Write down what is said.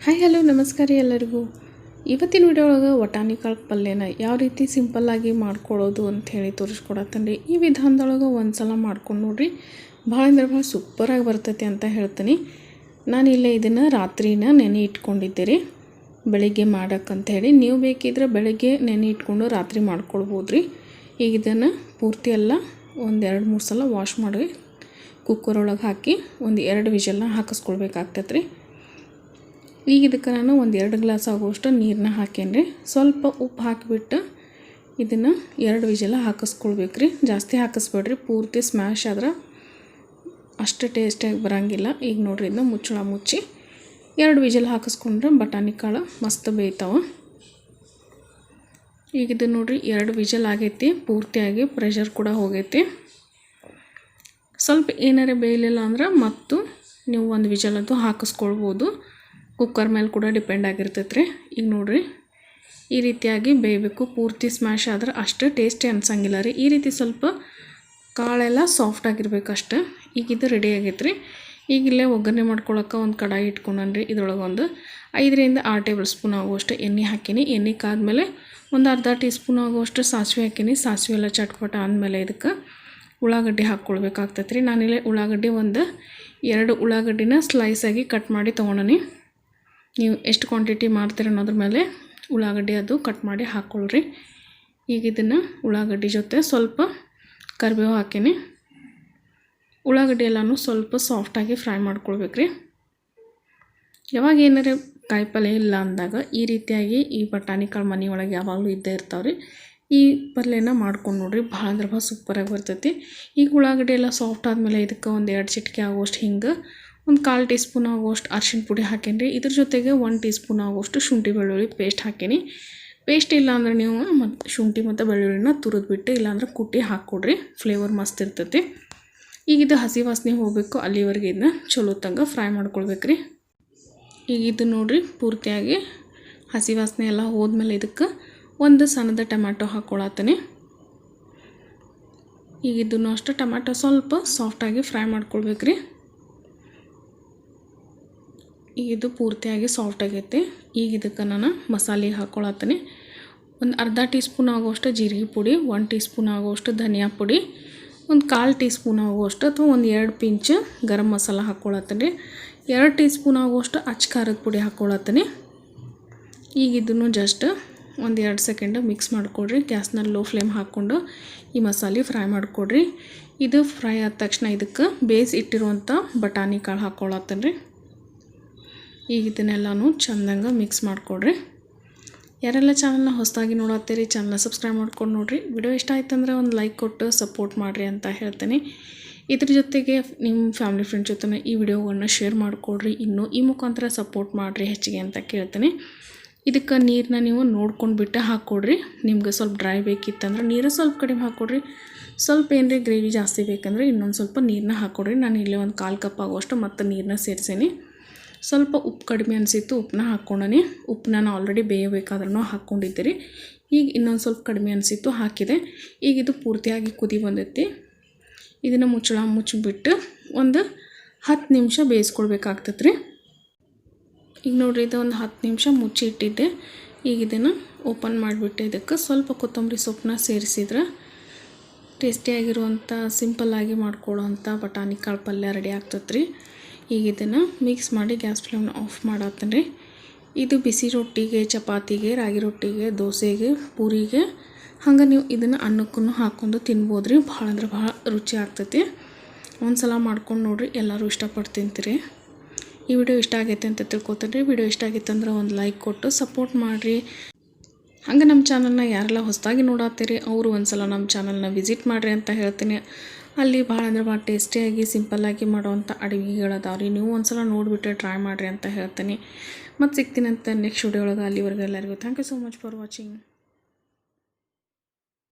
Hi hello ನಮಸ್ಕಾರ ಎಲ್ಲರಿಗೂ. ಇವತ್ತಿನ ವಿಡಿಯೋ ಒಳಗೆ ವಟಾಣಿ ಕಾಳು ಪಲ್ಯನ ಯಾವ ರೀತಿ ಸಿಂಪಲ್ಲಾಗಿ ಮಾಡ್ಕೊಳ್ಳೋದು ಅಂತ ಹೇಳಿ ತೋರಿಸ್ಕೊಡತ್ತನ್ರಿ. ಈ ವಿಧಾನದೊಳಗೆ ಒಂದು ಸಲ ಮಾಡ್ಕೊಂಡು ನೋಡ್ರಿ, ಭಾಳ ಅಂದ್ರೆ ಭಾಳ ಸೂಪರಾಗಿ ಬರ್ತೈತಿ ಅಂತ ಹೇಳ್ತೀನಿ. ನಾನು ಇಲ್ಲೇ ಇದನ್ನು ರಾತ್ರಿನ ನೆನೆ ಇಟ್ಕೊಂಡಿದ್ದೆ ರೀ, ಬೆಳಿಗ್ಗೆ ಮಾಡೋಕ್ಕಂಥೇಳಿ. ನೀವು ಬೇಕಿದ್ರೆ ಬೆಳಗ್ಗೆ ನೆನೆ ಇಟ್ಕೊಂಡು ರಾತ್ರಿ ಮಾಡ್ಕೊಳ್ಬೋದು ರೀ. ಈಗ ಇದನ್ನು ಪೂರ್ತಿ ಎಲ್ಲ ಒಂದು 2-3 ಸಲ ವಾಶ್ ಮಾಡಿ ಕುಕ್ಕರ್ ಒಳಗೆ ಹಾಕಿ ಒಂದು 2 ವಿಷಲ್ನ ಹಾಕಿಸ್ಕೊಳ್ಬೇಕಾಗ್ತೈತೆ ರೀ. ಈಗ ಇದಕ್ಕೆ ನಾನು ಒಂದು 2 ಗ್ಲಾಸ್ ಆಗುವಷ್ಟು ನೀರನ್ನ ಹಾಕೇನಿ. ಸ್ವಲ್ಪ ಉಪ್ಪು ಹಾಕಿಬಿಟ್ಟು ಇದನ್ನು 2 ವಿಷಲ್ ಹಾಕಿಸ್ಕೊಳ್ಬೇಕು ರೀ. ಜಾಸ್ತಿ ಹಾಕಿಸ್ಬೇಡ್ರಿ, ಪೂರ್ತಿ ಸ್ಮ್ಯಾಶ್ ಆದ್ರೆ ಅಷ್ಟು ಟೇಸ್ಟಿಯಾಗಿ ಬರೋಂಗಿಲ್ಲ. ಈಗ ನೋಡ್ರಿ, ಇದನ್ನ ಮುಚ್ಚಳ ಮುಚ್ಚಿ 2 ವಿಷಲ್ ಹಾಕಿಸ್ಕೊಂಡ್ರೆ ಬಟಾಣಿ ಕಾಳು ಮಸ್ತ್ ಬೇಯ್ತಾವೆ. ಈಗ ಇದು ನೋಡ್ರಿ 2 ವಿಷಲ್ ಆಗೈತಿ, ಪೂರ್ತಿಯಾಗಿ ಪ್ರೆಷರ್ ಕೂಡ ಹೋಗೈತಿ. ಸ್ವಲ್ಪ ಏನಾರೇ ಬೇಯಲಿಲ್ಲ ಅಂದ್ರೆ ಮತ್ತು ನೀವು 1 ವಿಷಲ್ ಅಂತೂ ಹಾಕಿಸ್ಕೊಳ್ಬೋದು. ಕುಕ್ಕರ್ ಮೇಲೆ ಕೂಡ ಡಿಪೆಂಡ್ ಆಗಿರ್ತೈತೆ ರೀ. ಈಗ ನೋಡಿರಿ, ಈ ರೀತಿಯಾಗಿ ಬೇಯಬೇಕು. ಪೂರ್ತಿ ಸ್ಮ್ಯಾಶ್ ಆದ್ರೆ ಅಷ್ಟು ಟೇಸ್ಟಿ ಅನ್ಸಂಗಿಲ್ಲ ರೀ. ಈ ರೀತಿ ಸ್ವಲ್ಪ ಕಾಳೆಲ್ಲ ಸಾಫ್ಟ್ ಆಗಿರ್ಬೇಕು ಅಷ್ಟೆ. ಈಗ ಇದು ರೆಡಿ ಆಗೈತೆ ರೀ. ಈಗ ಇಲ್ಲೇ ಒಗ್ಗರಣೆ ಮಾಡ್ಕೊಳಕ್ಕೆ ಒಂದು ಕಡಾಯಿ ಇಟ್ಕೊಂಡ್ರಿ. ಇದ್ರೊಳಗೆ ಒಂದು 5-6 ಟೇಬಲ್ ಸ್ಪೂನ್ ಆಗುವಷ್ಟು ಎಣ್ಣೆ ಹಾಕೀನಿ. ಎಣ್ಣೆ ಕಾದ್ಮೇಲೆ ಒಂದು ಅರ್ಧ ಟೀ ಸ್ಪೂನ್ ಆಗುವಷ್ಟು ಸಾಸಿವೆ ಹಾಕೀನಿ. ಸಾಸಿವೆ ಎಲ್ಲ ಚಟ್ಪಟ ಆದಮೇಲೆ ಇದಕ್ಕೆ ಉಳ್ಳಾಗಡ್ಡಿ ಹಾಕ್ಕೊಳ್ಬೇಕಾಗ್ತೈತೆ ರೀ. ನಾನಿಲ್ಲೇ ಉಳ್ಳಾಗಡ್ಡಿ ಒಂದು 2 ಉಳ್ಳಾಗಡ್ಡಿನ ಸ್ಲೈಸಾಗಿ ಕಟ್ ಮಾಡಿ ತೊಗೊಂಡನಿ. ನೀವು ಎಷ್ಟು ಕ್ವಾಂಟಿಟಿ ಮಾಡ್ತೀರ ಅನ್ನೋದ್ರ ಮೇಲೆ ಉಳ್ಳಾಗಡ್ಡಿ ಅದು ಕಟ್ ಮಾಡಿ ಹಾಕ್ಕೊಳ್ರಿ. ಈಗ ಇದನ್ನು ಉಳ್ಳಾಗಡ್ಡಿ ಜೊತೆ ಸ್ವಲ್ಪ ಕರಿಬೇವು ಹಾಕೀನಿ. ಉಳ್ಳಾಗಡ್ಡಿ ಎಲ್ಲನೂ ಸ್ವಲ್ಪ ಸಾಫ್ಟಾಗಿ ಫ್ರೈ ಮಾಡ್ಕೊಳ್ಬೇಕು ರೀ. ಯಾವಾಗ ಏನಾರ ಕಾಯಿಪಲ್ಯ ಇಲ್ಲ ಅಂದಾಗ ಈ ರೀತಿಯಾಗಿ ಈ ಬಟಾಣಿ ಕಾಳು ಮನೆಯೊಳಗೆ ಯಾವಾಗಲೂ ಇದ್ದೇ ಇರ್ತಾವೆ ರೀ. ಈ ಪಲ್ಯನ ಮಾಡ್ಕೊಂಡು ನೋಡ್ರಿ, ಭಾಳ ಅಂದ್ರೆ ಭಾಳ ಸೂಪರಾಗಿ ಬರ್ತೈತಿ. ಈಗ ಉಳ್ಳಾಗಡ್ಡಿ ಎಲ್ಲ ಸಾಫ್ಟ್ ಆದಮೇಲೆ ಇದಕ್ಕೆ ಒಂದು 2 ಚಿಟಿಕೆ ಆಗುವಷ್ಟು ಹಿಂಗೆ, ಒಂದು 1/4 ಟೀ ಸ್ಪೂನ್ ಆಗುವಷ್ಟು ಅರಿಶಿನ ಪುಡಿ ಹಾಕೇನಿ. ಇದ್ರ ಜೊತೆಗೆ 1 ಟೀ ಸ್ಪೂನ್ ಆಗುವಷ್ಟು ಶುಂಠಿ ಬೆಳ್ಳುಳ್ಳಿ ಪೇಸ್ಟ್ ಹಾಕೀನಿ. ಪೇಸ್ಟ್ ಇಲ್ಲ ಅಂದ್ರೆ ನೀವು ಮತ್ತು ಶುಂಠಿ ಮತ್ತು ಬೆಳ್ಳುಳ್ಳಿನ ತುರಿದ್ಬಿಟ್ಟು ಇಲ್ಲಾಂದ್ರೆ ಕುಟ್ಟಿ ಹಾಕ್ಕೊಡ್ರಿ, ಫ್ಲೇವರ್ ಮಸ್ತ್ ಇರ್ತೈತಿ. ಈಗ ಇದು ಹಸಿ ವಾಸನೆ ಹೋಗಬೇಕು, ಅಲ್ಲಿವರೆಗೆ ಇದನ್ನ ಚಲೋ ತಂಗ ಫ್ರೈ ಮಾಡ್ಕೊಳ್ಬೇಕು ರೀ. ಈಗ ಇದು ನೋಡಿರಿ, ಪೂರ್ತಿಯಾಗಿ ಹಸಿ ವಾಸನೆ ಎಲ್ಲ ಹೋದ್ಮೇಲೆ ಇದಕ್ಕೆ ಒಂದು ಸಣ್ಣದ ಟೊಮ್ಯಾಟೊ ಹಾಕ್ಕೊಳತ್ತೀನಿ. ಈಗ ಇದನ್ನು ಅಷ್ಟೇ ಟೊಮ್ಯಾಟೊ ಸ್ವಲ್ಪ ಸಾಫ್ಟಾಗಿ ಫ್ರೈ ಮಾಡ್ಕೊಳ್ಬೇಕು ರೀ. ಈಗ ಇದು ಪೂರ್ತಿಯಾಗಿ ಸಾಫ್ಟ್ ಆಗೈತೆ. ಈಗ ಇದಕ್ಕೆ ನಾನು ಮಸಾಲೆ ಹಾಕ್ಕೊಳತ್ತೀನಿ. ಒಂದು ಅರ್ಧ ಟೀ ಸ್ಪೂನ್ ಆಗುವಷ್ಟು ಜೀರಿಗೆ ಪುಡಿ, 1 ಟೀ ಸ್ಪೂನ್ ಆಗುವಷ್ಟು ಧನಿಯಾ ಪುಡಿ, ಒಂದು 1/4 ಟೀ ಸ್ಪೂನ್ ಆಗುವಷ್ಟು ಅಥವಾ ಒಂದು 2 pinch garam masala ಹಾಕ್ಕೊಳತ್ತೀನಿ. 2 tea spoon ಆಗುವಷ್ಟು ಅಚ್ಚ ಖಾರದ ಪುಡಿ ಹಾಕ್ಕೊಳತ್ತೀನಿ. ಈಗ ಇದನ್ನು ಜಸ್ಟ್ ಒಂದು 2 ಸೆಕೆಂಡ್ ಮಿಕ್ಸ್ ಮಾಡಿಕೊಡ್ರಿ. ಗ್ಯಾಸ್ನ ಲೋ ಫ್ಲೇಮ್ ಹಾಕ್ಕೊಂಡು ಈ ಮಸಾಲೆ ಫ್ರೈ ಮಾಡಿಕೊಡ್ರಿ. ಇದು ಫ್ರೈ ಆದ ತಕ್ಷಣ ಇದಕ್ಕೆ ಬೇಯಿಸಿ ಇಟ್ಟಿರುವಂಥ ಬಟಾಣಿ ಕಾಳು ಹಾಕ್ಕೊಳತ್ತೀನಿ ರೀ. ಈಗ ಇದನ್ನೆಲ್ಲನೂ ಚೆಂದಂಗೆ ಮಿಕ್ಸ್ ಮಾಡಿಕೊಡ್ರಿ. ಯಾರೆಲ್ಲ ಚಾನಲ್ನ ಹೊಸದಾಗಿ ನೋಡತ್ತೀರಿ, ಚಾನಲ್ನ ಸಬ್ಸ್ಕ್ರೈಬ್ ಮಾಡ್ಕೊಂಡು ನೋಡಿರಿ. ವಿಡಿಯೋ ಇಷ್ಟ ಆಯ್ತಂದ್ರೆ ಒಂದು ಲೈಕ್ ಕೊಟ್ಟು ಸಪೋರ್ಟ್ ಮಾಡಿರಿ ಅಂತ ಹೇಳ್ತೀನಿ. ಇದ್ರ ಜೊತೆಗೆ ನಿಮ್ಮ ಫ್ಯಾಮಿಲಿ ಫ್ರೆಂಡ್ಸ್ ಜೊತೆ ಈ ವಿಡಿಯೋವನ್ನು ಶೇರ್ ಮಾಡಿಕೊಡ್ರಿ. ಇನ್ನೂ ಈ ಮುಖಾಂತರ ಸಪೋರ್ಟ್ ಮಾಡಿರಿ ಹೆಚ್ಚಿಗೆ ಅಂತ ಕೇಳ್ತೀನಿ. ಇದಕ್ಕೆ ನೀರನ್ನ ನೀವು ನೋಡ್ಕೊಂಡು ಬಿಟ್ಟು ಹಾಕ್ಕೊಡ್ರಿ. ನಿಮ್ಗೆ ಸ್ವಲ್ಪ ಡ್ರೈ ಬೇಕಿತ್ತಂದ್ರೆ ನೀರು ಸ್ವಲ್ಪ ಕಡಿಮೆ ಹಾಕ್ಕೊಡ್ರಿ. ಸ್ವಲ್ಪ ಏನ್ರಿ ಗ್ರೇವಿ ಜಾಸ್ತಿ ಬೇಕಂದ್ರೆ ಇನ್ನೊಂದು ಸ್ವಲ್ಪ ನೀರನ್ನ ಹಾಕ್ಕೊಡ್ರಿ. ನಾನು ಇಲ್ಲೇ ಒಂದು 1/4 ಕಪ್ ಆಗುವಷ್ಟು ಮತ್ತು ನೀರನ್ನ ಸೇರಿಸೀನಿ. ಸ್ವಲ್ಪ ಉಪ್ಪು ಕಡಿಮೆ ಅನಿಸಿತ್ತು, ಉಪ್ಪನ್ನ ಹಾಕ್ಕೊಂಡನಿ. ಉಪ್ಪನ್ನ ನಾನು ಆಲ್ರೆಡಿ ಬೇಯಬೇಕಾದ್ರೂ ಹಾಕ್ಕೊಂಡಿದ್ದೀರಿ. ಈಗ ಇನ್ನೊಂದು ಸ್ವಲ್ಪ ಕಡಿಮೆ ಅನಿಸಿತ್ತು, ಹಾಕಿದೆ. ಈಗ ಇದು ಪೂರ್ತಿಯಾಗಿ ಕುದಿ ಬಂದೈತಿ. ಇದನ್ನು ಮುಚ್ಚಳ ಮುಚ್ಚಿಬಿಟ್ಟು ಒಂದು 10 ನಿಮಿಷ ಬೇಯಿಸ್ಕೊಳ್ಬೇಕಾಗ್ತೈತೆ ರೀ. ಈಗ ನೋಡಿರಿ, ಇದು ಒಂದು 10 ನಿಮಿಷ ಮುಚ್ಚಿ ಇಟ್ಟಿದ್ದೆ. ಈಗ ಇದನ್ನು ಓಪನ್ ಮಾಡಿಬಿಟ್ಟು ಇದಕ್ಕೆ ಸ್ವಲ್ಪ ಕೊತ್ತಂಬರಿ ಸೊಪ್ಪನ್ನ ಸೇರಿಸಿದ್ರೆ ಟೇಸ್ಟಿಯಾಗಿರುವಂಥ ಸಿಂಪಲ್ಲಾಗಿ ಮಾಡ್ಕೊಳ್ಳೋವಂಥ ಬಟಾಣಿ ಕಾಳು ಪಲ್ಯ ರೆಡಿ ಆಗ್ತೈತೆ ರೀ. ಈಗ ಇದನ್ನು ಮಿಕ್ಸ್ ಮಾಡಿ ಗ್ಯಾಸ್ ಫ್ಲೇಮ್ನ ಆಫ್ ಮಾಡತ್ತೀನಿ ರೀ. ಇದು ಬಿಸಿ ರೊಟ್ಟಿಗೆ, ಚಪಾತಿಗೆ, ರಾಗಿ ರೊಟ್ಟಿಗೆ, ದೋಸೆಗೆ, ಪೂರಿಗೆ ಹಂಗೆ ನೀವು ಇದನ್ನು ಅನ್ನಕ್ಕೂ ಹಾಕ್ಕೊಂಡು ತಿನ್ಬೋದು ರೀ. ಭಾಳ ಅಂದ್ರೆ ಭಾಳ ರುಚಿ ಆಗ್ತೈತಿ. ಒಂದು ಸಲ ಮಾಡ್ಕೊಂಡು ನೋಡಿರಿ, ಎಲ್ಲರೂ ಇಷ್ಟಪಟ್ಟು ತಿಂತೀರಿ. ಈ ವಿಡಿಯೋ ಇಷ್ಟ ಆಗೈತೆ ಅಂತ ತಿಳ್ಕೊತೀನಿ ರೀ. ವಿಡಿಯೋ ಇಷ್ಟ ಆಗೈತೆ ಅಂದ್ರೆ ಒಂದು ಲೈಕ್ ಕೊಟ್ಟು ಸಪೋರ್ಟ್ ಮಾಡಿರಿ. ಹಂಗೆ ನಮ್ಮ ಚಾನಲ್ನ ಯಾರೆಲ್ಲ ಹೊಸದಾಗಿ ನೋಡತ್ತೀರಿ ಅವರು ಒಂದು ಸಲ ನಮ್ಮ ಚಾನಲ್ನ ವಿಸಿಟ್ ಮಾಡಿರಿ ಅಂತ ಹೇಳ್ತೀನಿ. ಅಲ್ಲಿ ಭಾಳ ಅಂದ್ರೆ ಭಾಳ ಟೇಸ್ಟಿಯಾಗಿ ಸಿಂಪಲ್ಲಾಗಿ ಮಾಡೋವಂಥ ಅಡುಗೆಗಳದಾವ ರೀ. ನೀವು ಒಂದು ಸಲ ನೋಡಿಬಿಟ್ಟು ಟ್ರೈ ಮಾಡಿರಿ ಅಂತ ಹೇಳ್ತೀನಿ. ಮತ್ತು ಸಿಗ್ತೀನಿ ಅಂತ ನೆಕ್ಸ್ಟ್ ವಿಡಿಯೋ ಒಳಗೆ. ಅಲ್ಲಿವರೆಗೆ ಎಲ್ಲರಿಗೂ thank you so much for watching.